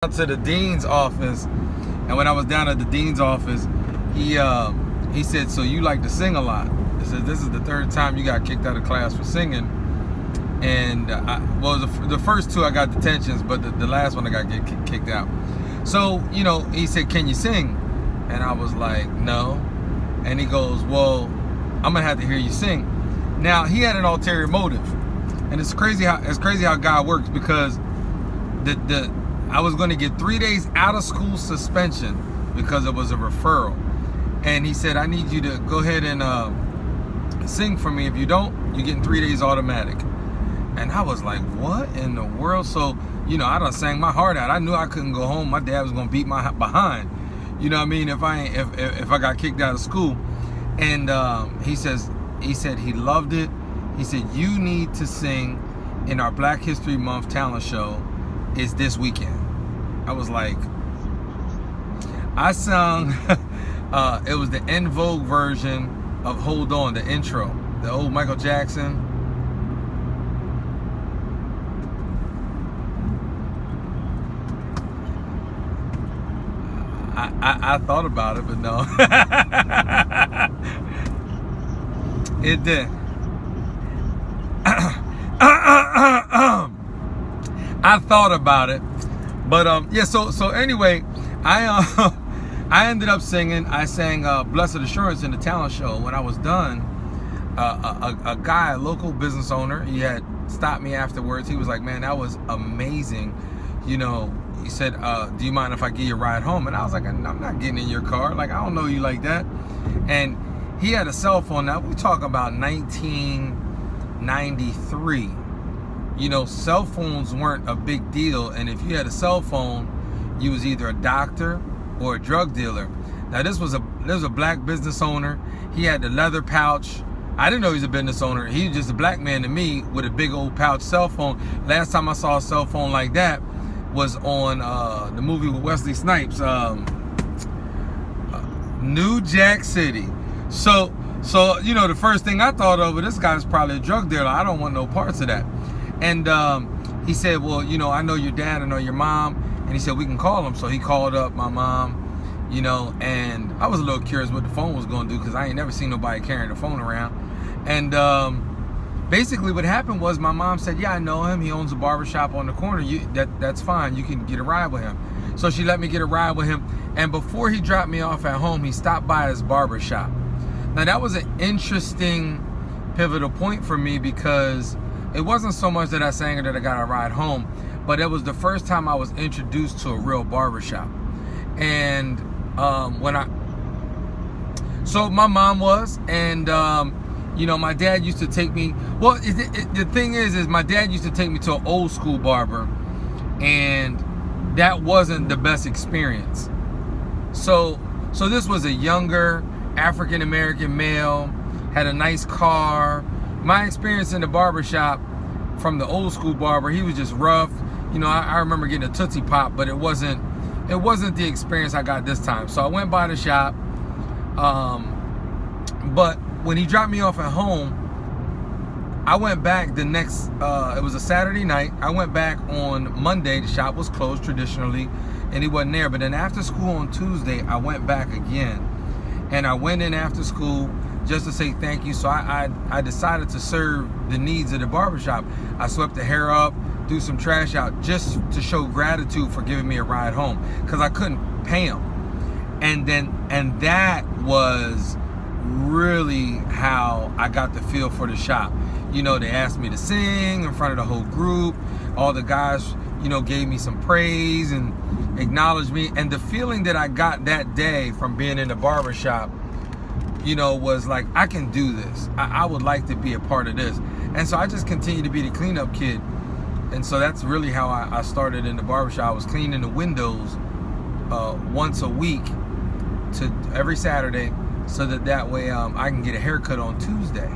To the dean's office, and when I was down at the dean's office, he said, "So you like to sing a lot?" He said, "This is the third time you got kicked out of class for singing." And the first two I got detentions, but the last one I got kicked out. So he said, "Can you sing?" And I was like, "No." And he goes, "Well, I'm gonna have to hear you sing." Now he had an ulterior motive, and it's crazy how God works, because I was going to get 3 days out of school suspension because it was a referral. And he said, "I need you to go ahead and sing for me. If you don't, you're getting 3 days automatic." And I was like, what in the world? So, I done sang my heart out. I knew I couldn't go home. My dad was going to beat my behind. You know what I mean? If I got kicked out of school. And he said he loved it. He said, "You need to sing in our Black History Month talent show. Is this weekend." I was like, I sung, it was the En Vogue version of Hold On, the intro, the old Michael Jackson. I thought about it, but no. It did. I thought about it, but yeah. So anyway, I ended up singing. I sang "Blessed Assurance" in the talent show. When I was done, a guy, a local business owner, he had stopped me afterwards. He was like, "Man, that was amazing." He said, "Do you mind if I give you a ride home?" And I was like, "I'm not getting in your car. Like, I don't know you like that." And he had a cell phone. Now we talk about 1993. Cell phones weren't a big deal, and if you had a cell phone, you was either a doctor or a drug dealer. Now this was a black business owner. He had the leather pouch. I didn't know he was a business owner. He was just a black man to me with a big old pouch cell phone. Last time I saw a cell phone like that was on the movie with Wesley Snipes, New Jack City. So the first thing I thought of, this guy's probably a drug dealer. I don't want no parts of that. And he said, "Well, I know your dad, I know your mom." And he said, "We can call them." So he called up my mom, and I was a little curious what the phone was going to do, because I ain't never seen nobody carrying a phone around. And basically what happened was my mom said, "Yeah, I know him. He owns a barbershop on the corner. That's fine. You can get a ride with him." So she let me get a ride with him. And before he dropped me off at home, he stopped by his barbershop. Now that was an interesting pivotal point for me, because it wasn't so much that I sang or that I got a ride home, but it was the first time I was introduced to a real barbershop. And so my mom was, and my dad used to take me. Well, the thing is my dad used to take me to an old school barber, and that wasn't the best experience. So this was a younger African American male, had a nice car. My experience in the barbershop from the old school barber, he was just rough. I remember getting a Tootsie Pop, but it wasn't the experience I got this time. So I went by the shop. But when he dropped me off at home, I went back the next, it was a Saturday night. I went back on Monday. The shop was closed traditionally, and he wasn't there. But then after school on Tuesday, I went back again. And I went in after school just to say thank you. So I decided to serve the needs of the barbershop. I swept the hair up, threw some trash out, just to show gratitude for giving me a ride home, because I couldn't pay him. And that was really how I got the feel for the shop. They asked me to sing in front of the whole group. All the guys, gave me some praise and acknowledged me. And the feeling that I got that day from being in the barbershop, was like, I can do this. I would like to be a part of this. And so I just continued to be the cleanup kid. And so that's really how I started in the barbershop. I was cleaning the windows once a week to every Saturday, so that way I can get a haircut on Tuesday.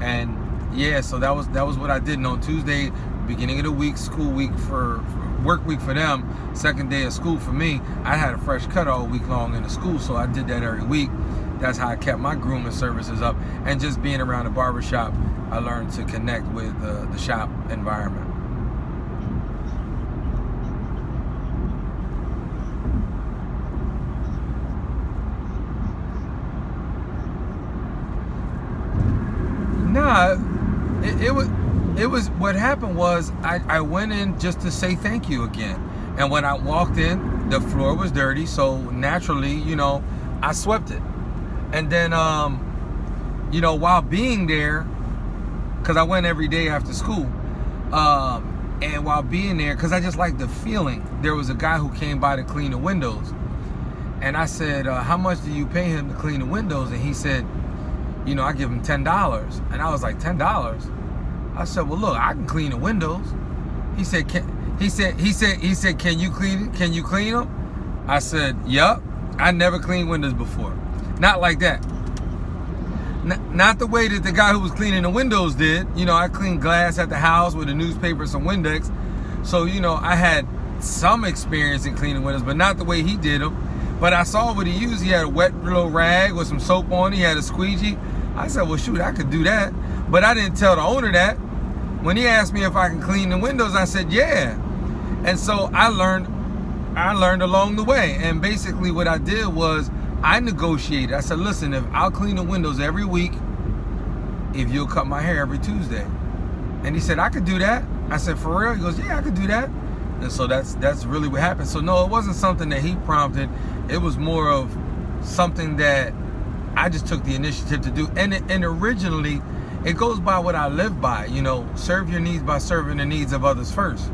And yeah, so that was what I did. And on Tuesday, beginning of the week, school week for work week for them, second day of school for me, I had a fresh cut all week long in the school. So I did that every week. That's how I kept my grooming services up. And just being around the barbershop, I learned to connect with the shop environment. it was what happened was I went in just to say thank you again. And when I walked in, the floor was dirty, so naturally, I swept it. And then while being there, because I went every day after school, and while being there, because I just liked the feeling, there was a guy who came by to clean the windows. And I said, how much do you pay him to clean the windows? And he said, I give him $10. And I was like, $10? I said, well, look, I can clean the windows. He said, can you clean them? I said, yup. I never cleaned windows before. Not like that. Not the way that the guy who was cleaning the windows did. I cleaned glass at the house with a newspaper, some Windex. So, I had some experience in cleaning windows, but not the way he did them. But I saw what he used. He had a wet little rag with some soap on it. He had a squeegee. I said, well, shoot, I could do that. But I didn't tell the owner that. When he asked me if I can clean the windows, I said, yeah. And so I learned along the way. And basically what I did was I negotiated. I said, listen, if I'll clean the windows every week, if you'll cut my hair every Tuesday. And he said, I could do that. I said, for real? He goes, yeah, I could do that. And so that's really what happened. So no, it wasn't something that he prompted. It was more of something that I just took the initiative to do. And originally, it goes by what I live by. Serve your needs by serving the needs of others first.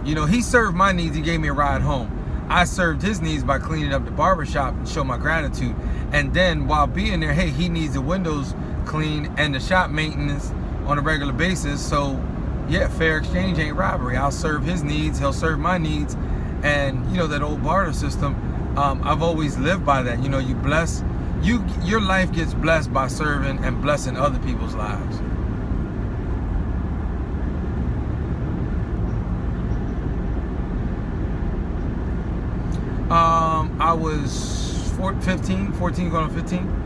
He served my needs. He gave me a ride home. I served his needs by cleaning up the barbershop and show my gratitude. And then while being there, hey, he needs the windows cleaned and the shop maintenance on a regular basis. So yeah, fair exchange ain't robbery. I'll serve his needs. He'll serve my needs. And that old barter system, I've always lived by that. You bless, your life gets blessed by serving and blessing other people's lives. I was 14 going on 15.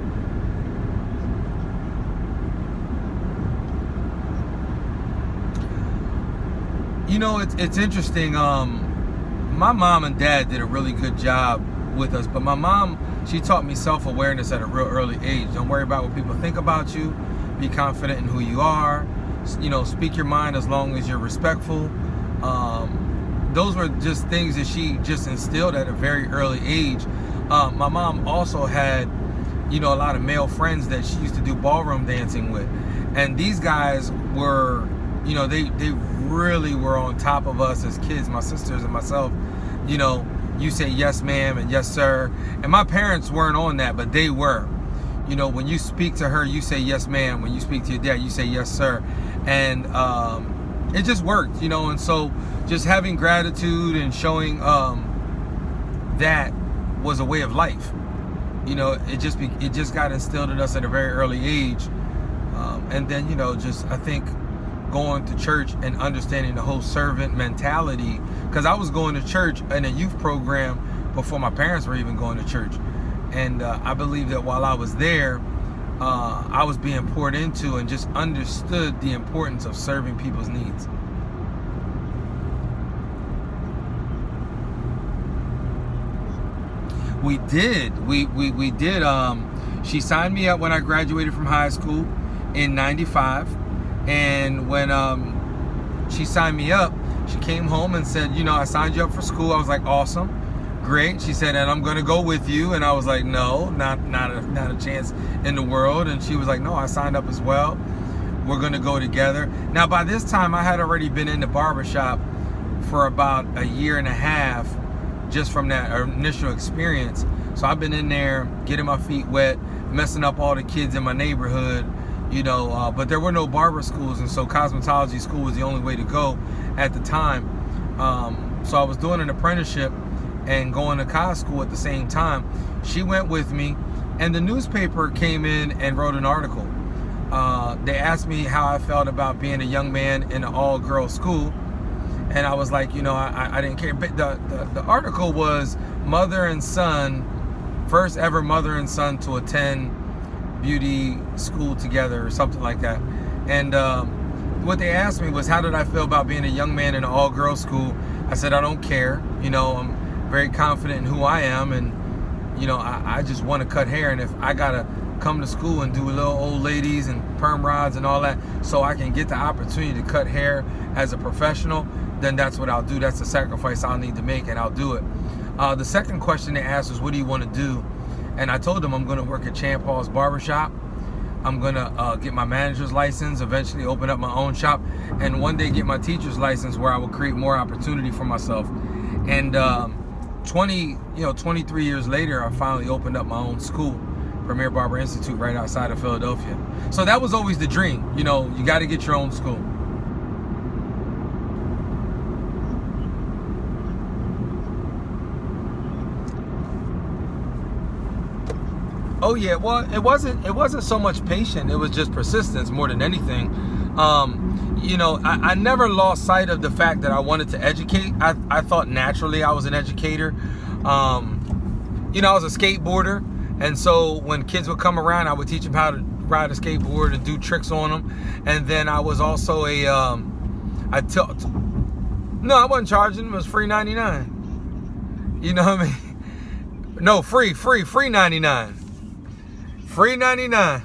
It's interesting. My mom and dad did a really good job with us, but my mom, she taught me self-awareness at a real early age. Don't worry about what people think about you. Be confident in who you are. Speak your mind as long as you're respectful. Those were just things that she just instilled at a very early age. My mom also had, a lot of male friends that she used to do ballroom dancing with. And these guys were, they really were on top of us as kids, my sisters and myself. You say yes, ma'am, and yes, sir. And my parents weren't on that, but they were. When you speak to her, you say yes, ma'am. When you speak to your dad, you say yes, sir. And it just worked, and so just having gratitude and showing that was a way of life. It just got instilled in us at a very early age. And then, I think going to church and understanding the whole servant mentality, because I was going to church in a youth program before my parents were even going to church. And I believe that while I was there, I was being poured into and just understood the importance of serving people's needs. We did. We did. She signed me up when I graduated from high school in '95. And when she signed me up, she came home and said, I signed you up for school. I was like, awesome. Great. She said, and I'm going to go with you. And I was like, no, not a chance in the world. And she was like, no, I signed up as well. We're going to go together. Now, by this time, I had already been in the barbershop for about a year and a half, just from that initial experience. So I've been in there getting my feet wet, messing up all the kids in my neighborhood, but there were no barber schools. And so cosmetology school was the only way to go at the time. So I was doing an apprenticeship and going to cos school at the same time. She went with me, and the newspaper came in and wrote an article. They asked me how I felt about being a young man in an all-girls school, and I was like, I didn't care. But the article was mother and son, first ever mother and son to attend beauty school together or something like that. And what they asked me was, how did I feel about being a young man in an all-girls school? I said, I don't care. I'm very confident in who I am, and I just want to cut hair. And if I gotta come to school and do little old ladies and perm rods and all that, so I can get the opportunity to cut hair as a professional, then that's what I'll do. That's the sacrifice I'll need to make, and I'll do it. The second question they asked was, what do you want to do? And I told them I'm going to work at Champ Hall's barbershop. I'm going to get my manager's license, eventually open up my own shop, and one day get my teacher's license where I will create more opportunity for myself. And 23 years later, I finally opened up my own school, Premier Barber Institute, right outside of Philadelphia. So that was always the dream. You got to get your own school. Oh yeah, well, it wasn't so much patience, it was just persistence more than anything. I never lost sight of the fact that I wanted to educate. I thought naturally I was an educator. I was a skateboarder, and so when kids would come around, I would teach them how to ride a skateboard and do tricks on them. And then I was also no, I wasn't charging them. It was free 99. You know what I mean? No, free 99. Free 99.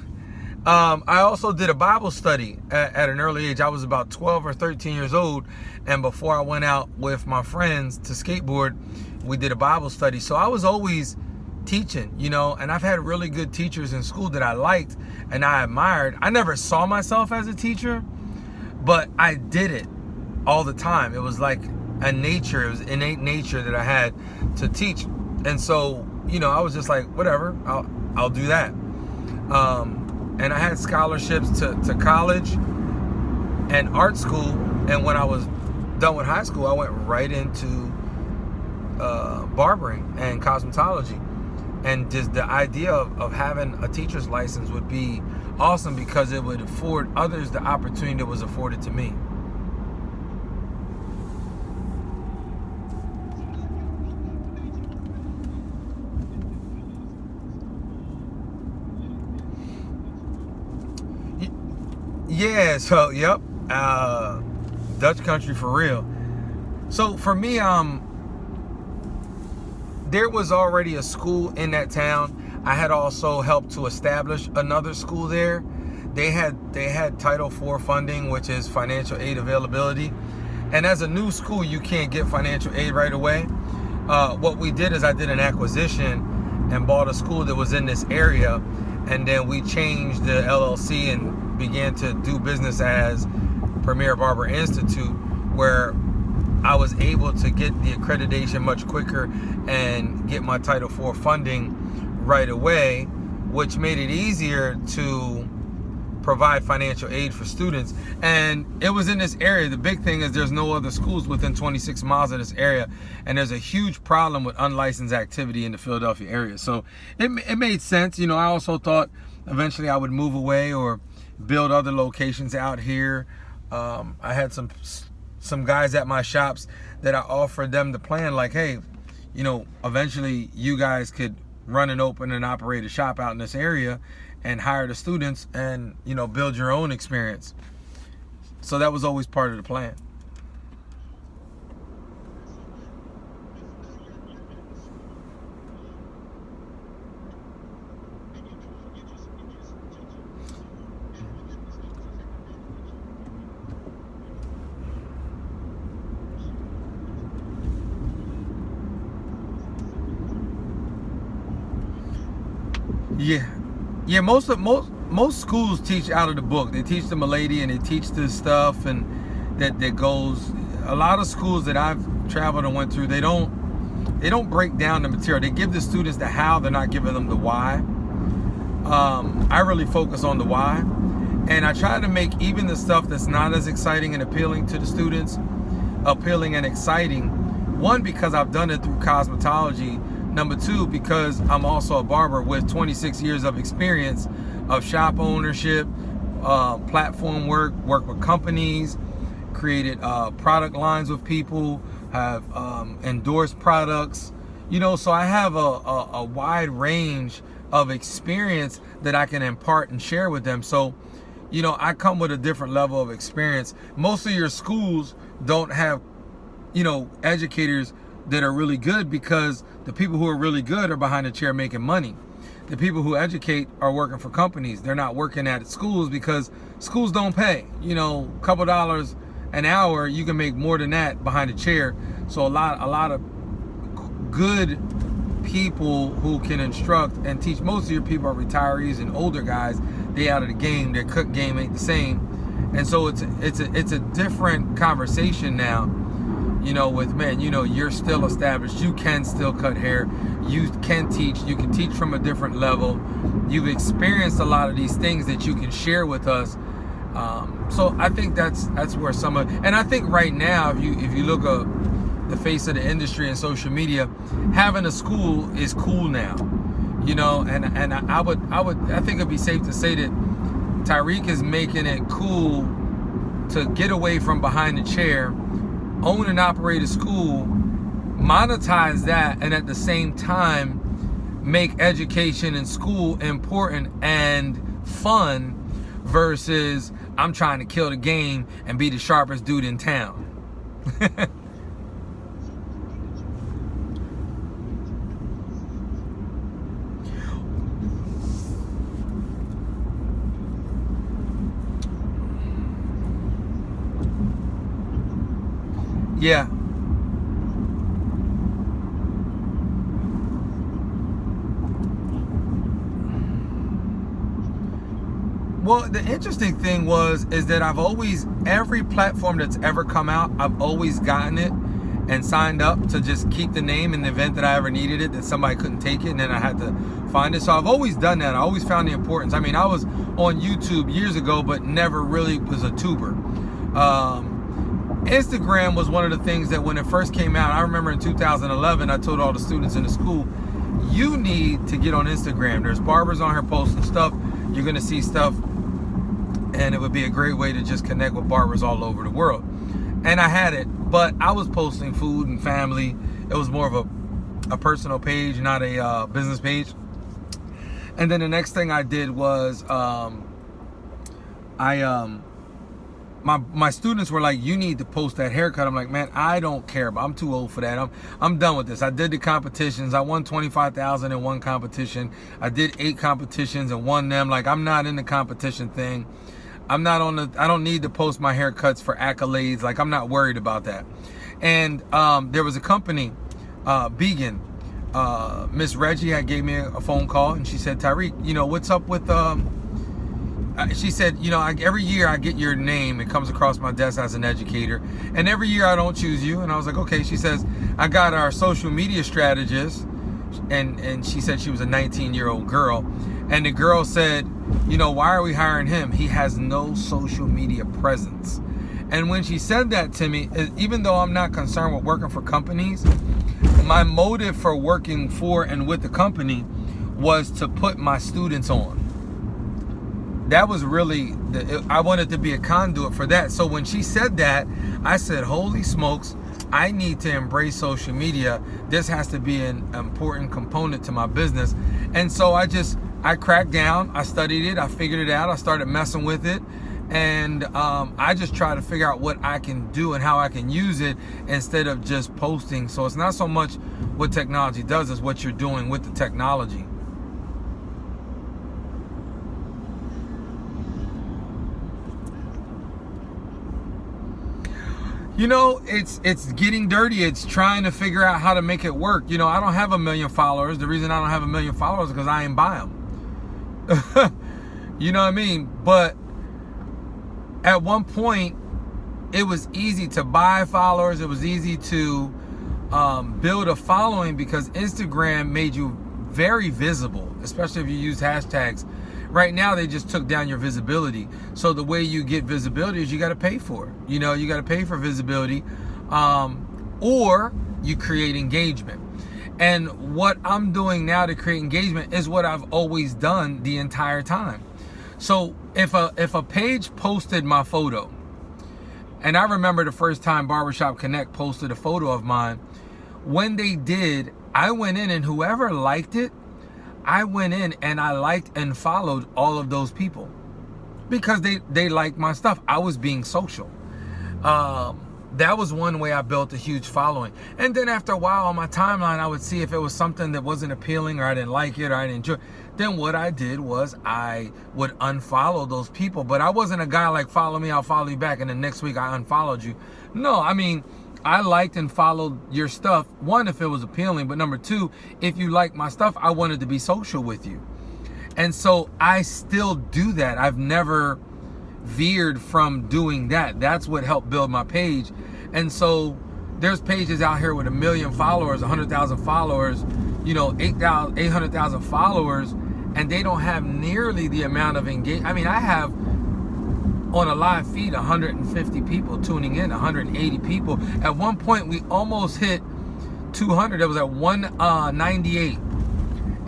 I also did a Bible study at an early age. I was about 12 or 13 years old, and before I went out with my friends to skateboard, we did a Bible study. So I was always teaching, and I've had really good teachers in school that I liked and I admired. I never saw myself as a teacher, but I did it all the time. It was like it was innate nature that I had to teach. And so, I was just like, whatever, I'll do that. And I had scholarships to college and art school. And when I was done with high school, I went right into barbering and cosmetology. And just the idea of having a teacher's license would be awesome, because it would afford others the opportunity that was afforded to me. Yeah, so yep, Dutch country for real. So for me, there was already a school in that town. I had also helped to establish another school there. They had Title IV funding, which is financial aid availability. And as a new school, you can't get financial aid right away. What we did is I did an acquisition and bought a school that was in this area, and then we changed the LLC and began to do business as Premier Barber Institute, where I was able to get the accreditation much quicker and get my Title IV funding right away, which made it easier to provide financial aid for students. And it was in this area. The big thing is there's no other schools within 26 miles of this area, and there's a huge problem with unlicensed activity in the Philadelphia area. So it made sense. I also thought eventually I would move away or build other locations out here. I had some guys at my shops that I offered them the plan, like, hey, eventually you guys could run and open and operate a shop out in this area and hire the students and, build your own experience. So that was always part of the plan. Yeah. Most schools teach out of the book. They teach them a lady, and they teach this stuff, and that goes. A lot of schools that I've traveled and went through, they don't break down the material. They give the students the how. They're not giving them the why. I really focus on the why, and I try to make even the stuff that's not as exciting and appealing to the students appealing and exciting. One, because I've done it through cosmetology. Number two, because I'm also a barber with 26 years of experience of shop ownership, platform work with companies, created product lines with people, have endorsed products, so I have a wide range of experience that I can impart and share with them. So, I come with a different level of experience. Most of your schools don't have, educators that are really good, because the people who are really good are behind the chair making money. the people who educate are working for companies. They're not working at schools because schools don't pay. You know, a couple dollars an hour, you can make more than that behind a chair. So a lot of good people who can instruct and teach. Most of your people are retirees and older guys. They out of the game. Their cook game ain't the same, and so it's a different conversation now. You know, with men, you know, you're still established. You can still cut hair. You can teach. You can teach from a different level. You've experienced a lot of these things that you can share with us. So I think that's where some of, and I think right now, if you look at the face of the industry and social media, having a school is cool now. You know, and I think it'd be safe to say that Tyrik is making it cool to get away from behind the chair, own and operate a school, monetize that, and at the same time make education in school important and fun versus I'm trying to kill the game and be the sharpest dude in town. Yeah. Well, the interesting thing is that I've always, every platform that's ever come out, I've always gotten it and signed up to just keep the name in the event that I ever needed it, that somebody couldn't take it and then I had to find it. So I've always done that. I always found the importance. I mean, I was on YouTube years ago, but never really was a tuber. Instagram was one of the things that when it first came out, I remember in 2011, I told all the students in the school, you need to get on Instagram. There's barbers on here posting stuff. You're going to see stuff, and it would be a great way to just connect with barbers all over the world. And I had it, but I was posting food and family. It was more of a personal page, not a business page. And then the next thing I did was my students were like, you need to post that haircut. I'm like, man, I don't care, but I'm too old for that. I'm done with this. I did the competitions. I won 25,000 in one competition. I did 8 competitions and won them. Like, I'm not in the competition thing. I don't need to post my haircuts for accolades. Like, I'm not worried about that. And there was a company, Vegan, Miss Reggie had gave me a phone call and she said, Tyrik, you know, what's up with, she said, you know, every year I get your name. It comes across my desk as an educator. And every year I don't choose you. And I was like, okay. She says, I got our social media strategist. And she said she was a 19-year-old girl. And the girl said, you know, why are we hiring him? He has no social media presence. And when she said that to me, even though I'm not concerned with working for companies, my motive for working for and with the company was to put my students on. That was really, I wanted to be a conduit for that. So when she said that, I said, holy smokes, I need to embrace social media. This has to be an important component to my business. And so I cracked down, I studied it, I figured it out, I started messing with it. And I just try to figure out what I can do and how I can use it instead of just posting. So it's not so much what technology does, it's what you're doing with the technology. You know, it's getting dirty. It's trying to figure out how to make it work. You know, I don't have 1 million followers. The reason I don't have 1 million followers is because I ain't buy them. You know what I mean? But at one point, it was easy to buy followers. It was easy to build a following because Instagram made you very visible, especially if you use hashtags. Right now, they just took down your visibility. So the way you get visibility is you got to pay for it. You know, you got to pay for visibility, or you create engagement. And what I'm doing now to create engagement is what I've always done the entire time. So if a page posted my photo, and I remember the first time Barbershop Connect posted a photo of mine, when they did, I went in and whoever liked it, I went in and I liked and followed all of those people because they liked my stuff. I was being social. that was one way I built a huge following. And then after a while on my timeline, I would see if it was something that wasn't appealing or I didn't like it or I didn't enjoy it. Then what I did was I would unfollow those people. But I wasn't a guy like, follow me, I'll follow you back, and then next week I unfollowed you. No, I mean, I liked and followed your stuff. One, if it was appealing, but number two, if you like my stuff, I wanted to be social with you. And so I still do that. I've never veered from doing that. That's what helped build my page. And so there's pages out here with 1 million followers, 100,000 followers, 800,000 followers, and they don't have nearly the amount of engagement. I mean, I have on a live feed 150 people tuning in, 180 people. At one point, we almost hit 200. It was at 198,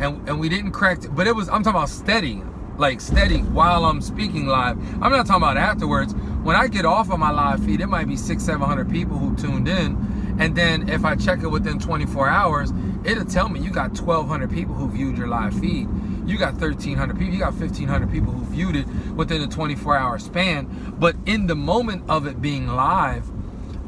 and we didn't crack. But it was, I'm talking about steady. Like steady while I'm speaking live. I'm not talking about afterwards. When I get off of my live feed, it might be 600-700 people who tuned in. And then if I check it within 24 hours, it'll tell me you got 1,200 people who viewed your live feed. You got 1,300 people. You got 1,500 people who viewed it within a 24-hour span. But in the moment of it being live,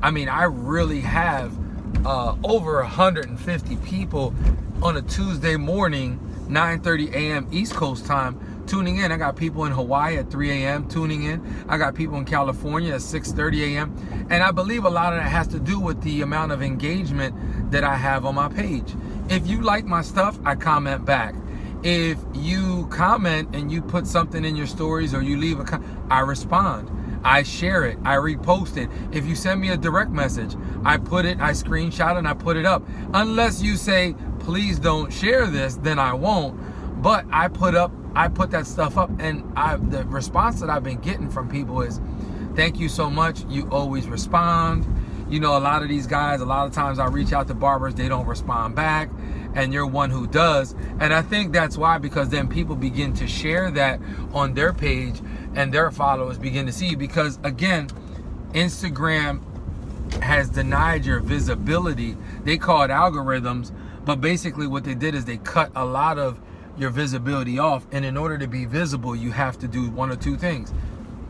I mean, I really have over 150 people on a Tuesday morning, 9:30 a.m. East Coast time, tuning in. I got people in Hawaii at 3 a.m. tuning in. I got people in California at 6:30 a.m. And I believe a lot of that has to do with the amount of engagement that I have on my page. If you like my stuff, I comment back. If you comment and you put something in your stories or you leave a comment, I respond. I share it. I repost it. If you send me a direct message, I put it, I screenshot it, and I put it up. Unless you say, please don't share this, then I won't. But I put that stuff up, and the response that I've been getting from people is, thank you so much. You always respond. A lot of these guys, a lot of times I reach out to barbers, they don't respond back, and you're one who does. And I think that's why, because then people begin to share that on their page and their followers begin to see you. Because again, Instagram has denied your visibility. They call it algorithms, but basically what they did is they cut a lot of your visibility off. And in order to be visible, you have to do one or two things.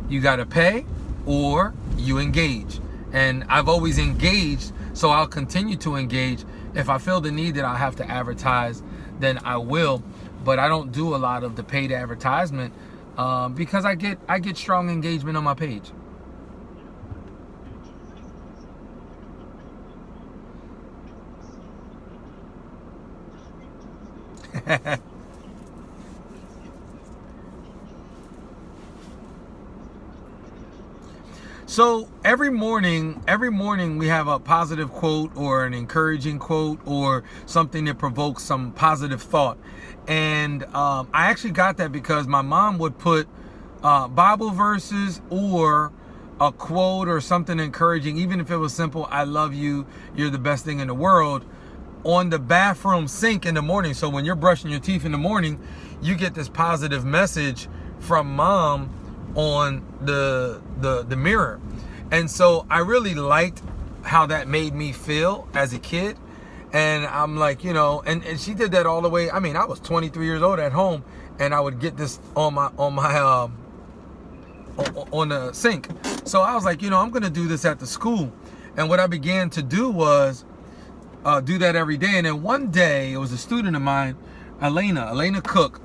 You got to pay or you engage. And I've always engaged, so I'll continue to engage. If I feel the need that I have to advertise, then I will. But I don't do a lot of the paid advertisement because I get strong engagement on my page. So every morning we have a positive quote or an encouraging quote or something that provokes some positive thought. And I actually got that because my mom would put Bible verses or a quote or something encouraging, even if it was simple, I love you, you're the best thing in the world, on the bathroom sink in the morning. So when you're brushing your teeth in the morning, you get this positive message from mom on the mirror. And so I really liked how that made me feel as a kid. And I'm like, and she did that all the way. I mean, I was 23 years old at home, and I would get this on the sink. So I was like, I'm gonna do this at the school. And what I began to do was do that every day. And then one day, it was a student of mine, Elena Cook.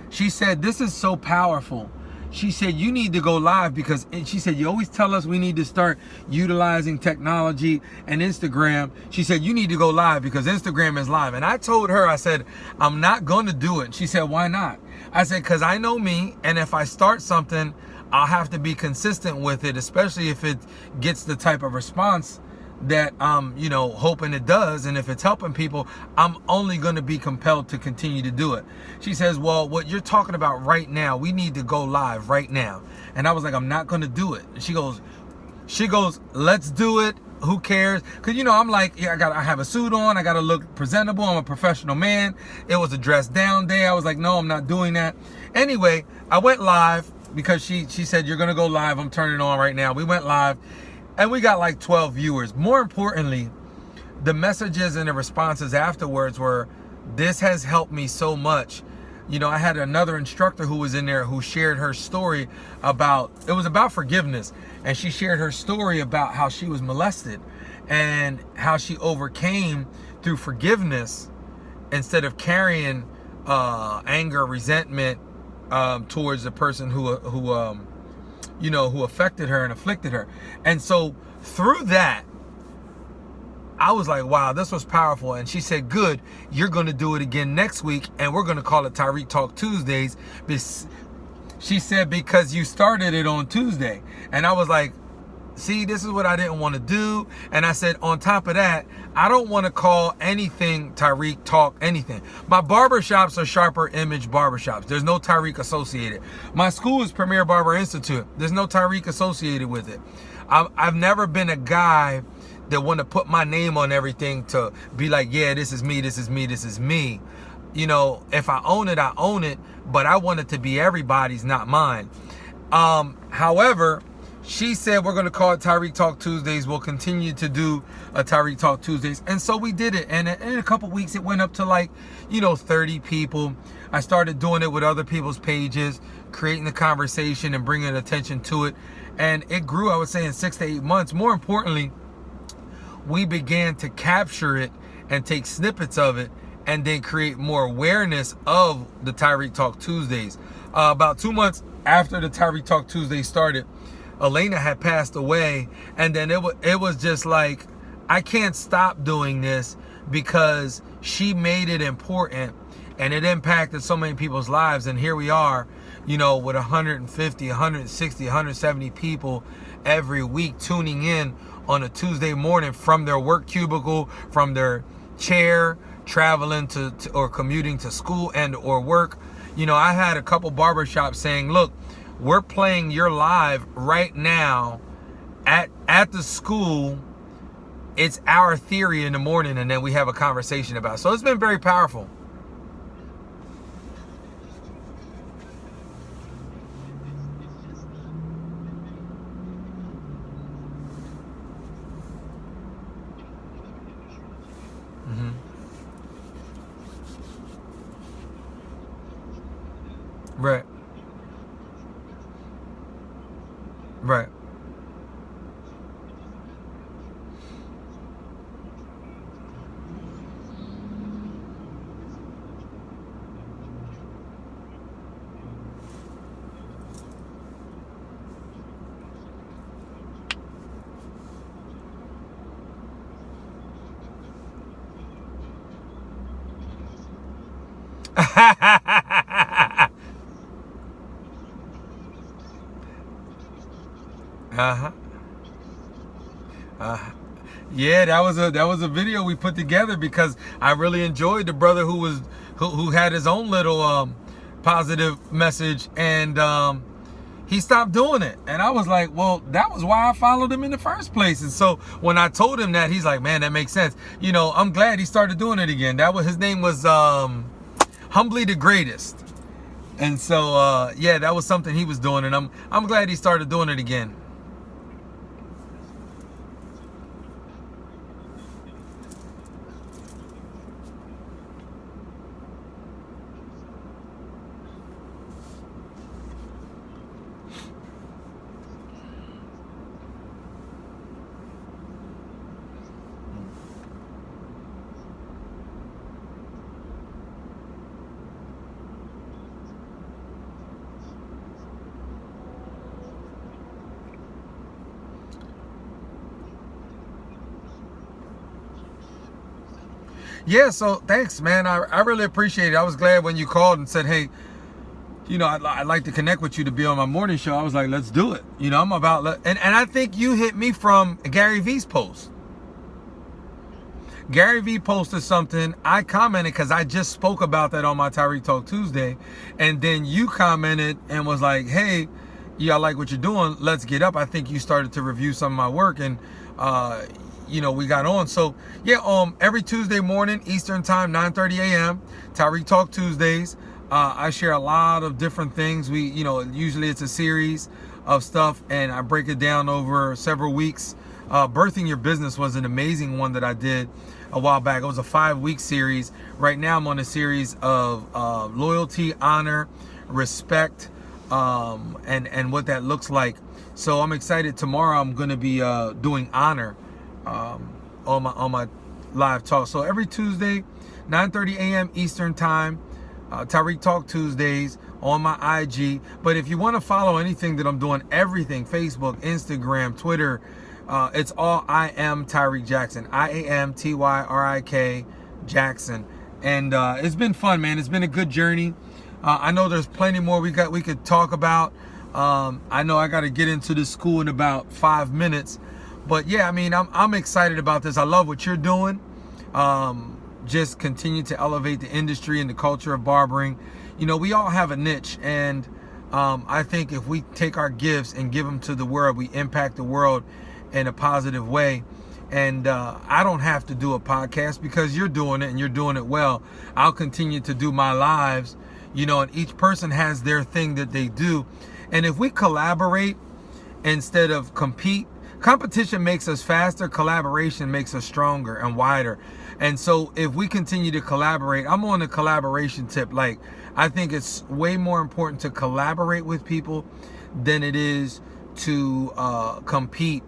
She said, this is so powerful. She said, you need to go live because, and she said, you always tell us we need to start utilizing technology and Instagram. She said, you need to go live because Instagram is live. And I told her, I said, I'm not going to do it. She said, why not? I said, because I know me. And if I start something, I'll have to be consistent with it, especially if it gets the type of response that I'm, hoping it does. And if it's helping people, I'm only going to be compelled to continue to do it. She says, well, what you're talking about right now, we need to go live right now. And I was like, I'm not going to do it. And she goes, let's do it. Who cares? Cause I'm like, yeah, I have a suit on. I got to look presentable. I'm a professional man. It was a dress down day. I was like, no, I'm not doing that. Anyway, I went live because she said, you're going to go live. I'm turning it on right now. We went live. And we got like 12 viewers. More importantly, the messages and the responses afterwards were, this has helped me so much I had another instructor who was in there who shared her story it was about forgiveness. And she shared her story about how she was molested and how she overcame through forgiveness instead of carrying anger, resentment towards the person who affected her and afflicted her. And so through that, I was like, wow, this was powerful. And she said, good, you're going to do it again next week. And we're going to call it Tyrik Talk Tuesdays. She said, because you started it on Tuesday. And I was like, see, this is what I didn't want to do. And I said, on top of that, I don't want to call anything Tyrik Talk anything. My barbershops are Sharper Image barbershops. There's no Tyrik associated. My school is Premier Barber Institute. There's no Tyrik associated with it. I've never been a guy that want to put my name on everything to be like, yeah, this is me, this is me, this is me. If I own it, I own it, but I want it to be everybody's, not mine. However, she said we're going to call it Tyrik Talk Tuesdays. We'll continue to do a Tyrik Talk Tuesdays. And so we did it. And in a couple weeks, it went up to 30 people. I started doing it with other people's pages, creating the conversation and bringing attention to it. And it grew, I would say, in 6 to 8 months. More importantly, we began to capture it and take snippets of it and then create more awareness of the Tyrik Talk Tuesdays. About 2 months after the Tyrik Talk Tuesday started, Elena had passed away, and then it was just like, I can't stop doing this because she made it important and it impacted so many people's lives. And here we are, with 150, 160, 170 people every week tuning in on a Tuesday morning from their work cubicle, from their chair, traveling to or commuting to school and or work. I had a couple barbershops saying, look, we're playing your live right now at the school. It's our theory in the morning, and then we have a conversation about it. So it's been very powerful. Mm-hmm. Right. Right. Uh-huh. Yeah, that was a video we put together because I really enjoyed the brother who had his own little positive message, and he stopped doing it. And I was like, well, that was why I followed him in the first place. And so when I told him that, he's like, man, that makes sense. I'm glad he started doing it again. His name was Humbly the Greatest. And so yeah, that was something he was doing, and I'm glad he started doing it again. Yeah, so thanks, man. I really appreciate it. I was glad when you called and said, hey, I'd like to connect with you to be on my morning show. I was like, let's do it. I'm about, and I think you hit me from Gary V's post. Gary V posted something. I commented because I just spoke about that on my Tyrik Talk Tuesday. And then you commented and was like, hey, yeah, I like what you're doing. Let's get up. I think you started to review some of my work, and we got on. So yeah, every Tuesday morning, Eastern time, 9:30 a.m., Tyrik Talk Tuesdays. I share a lot of different things. Usually it's a series of stuff, and I break it down over several weeks. Birthing Your Business was an amazing one that I did. a while back. It was a 5-week series. Right now I'm on a series of loyalty, honor, respect, and what that looks like. So I'm excited. Tomorrow I'm going to be doing honor on my live talk. So every Tuesday, 9:30 a.m. Eastern time, Tyrik Talk Tuesdays on my IG. But if you want to follow anything that I'm doing, everything, Facebook, Instagram, Twitter, it's all I am Tyrik Jackson. iamtyrikjackson. Jackson. And it's been fun, man. It's been a good journey. I know there's plenty more we could talk about. I know I got to get into this school in about 5 minutes. But yeah, I mean, I'm excited about this. I love what you're doing. Just continue to elevate the industry and the culture of barbering. You know, we all have a niche, and I think if we take our gifts and give them to the world, we impact the world in a positive way. And I don't have to do a podcast because you're doing it and you're doing it well. I'll continue to do my lives, you know, and each person has their thing that they do. And if we collaborate instead of compete, competition makes us faster, collaboration makes us stronger and wider. And so if we continue to collaborate, I'm on the collaboration tip. Like, I think it's way more important to collaborate with people than it is to compete.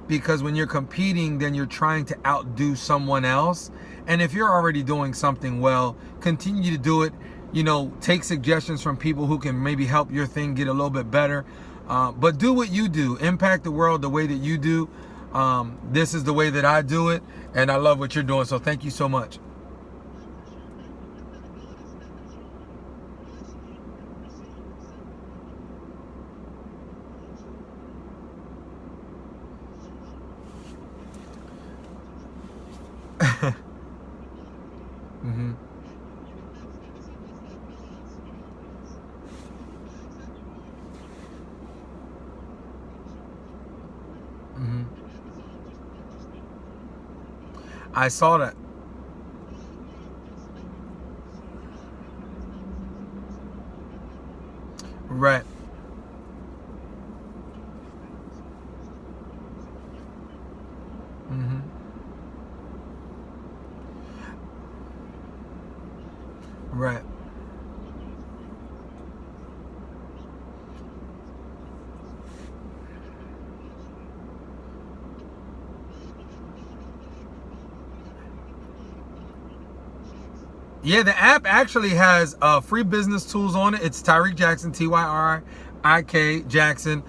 Because when you're competing, then you're trying to outdo someone else. And if you're already doing something well, continue to do it. You know, take suggestions from people who can maybe help your thing get a little bit better. But do what you do. Impact the world the way that you do. This is the way that I do it. And I love what you're doing. So thank you so much. Mm-hmm. Mm-hmm. I saw that. Right. Mm-hmm. Right. Yeah, the app actually has free business tools on it. It's Tyrik Jackson, Tyrik Jackson.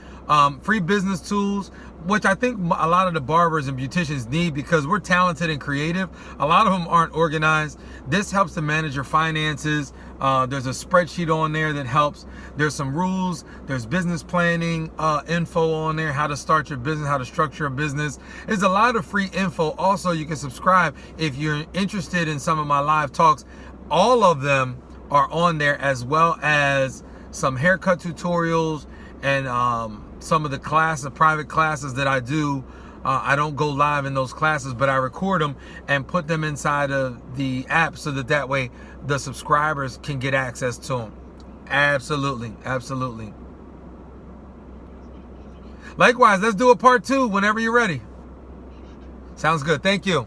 Free business tools, which I think a lot of the barbers and beauticians need because we're talented and creative. A lot of them aren't organized. This helps to manage your finances. There's a spreadsheet on there that helps. There's some rules. There's business planning info on there, how to start your business, how to structure a business. There's a lot of free info. Also, you can subscribe if you're interested in some of my live talks. All of them are on there, as well as some haircut tutorials and some of the private classes that I do. I don't go live in those classes, but I record them and put them inside of the app so that way the subscribers can get access to them. Absolutely. Absolutely. Likewise, let's do a part 2 whenever you're ready. Sounds good. Thank you.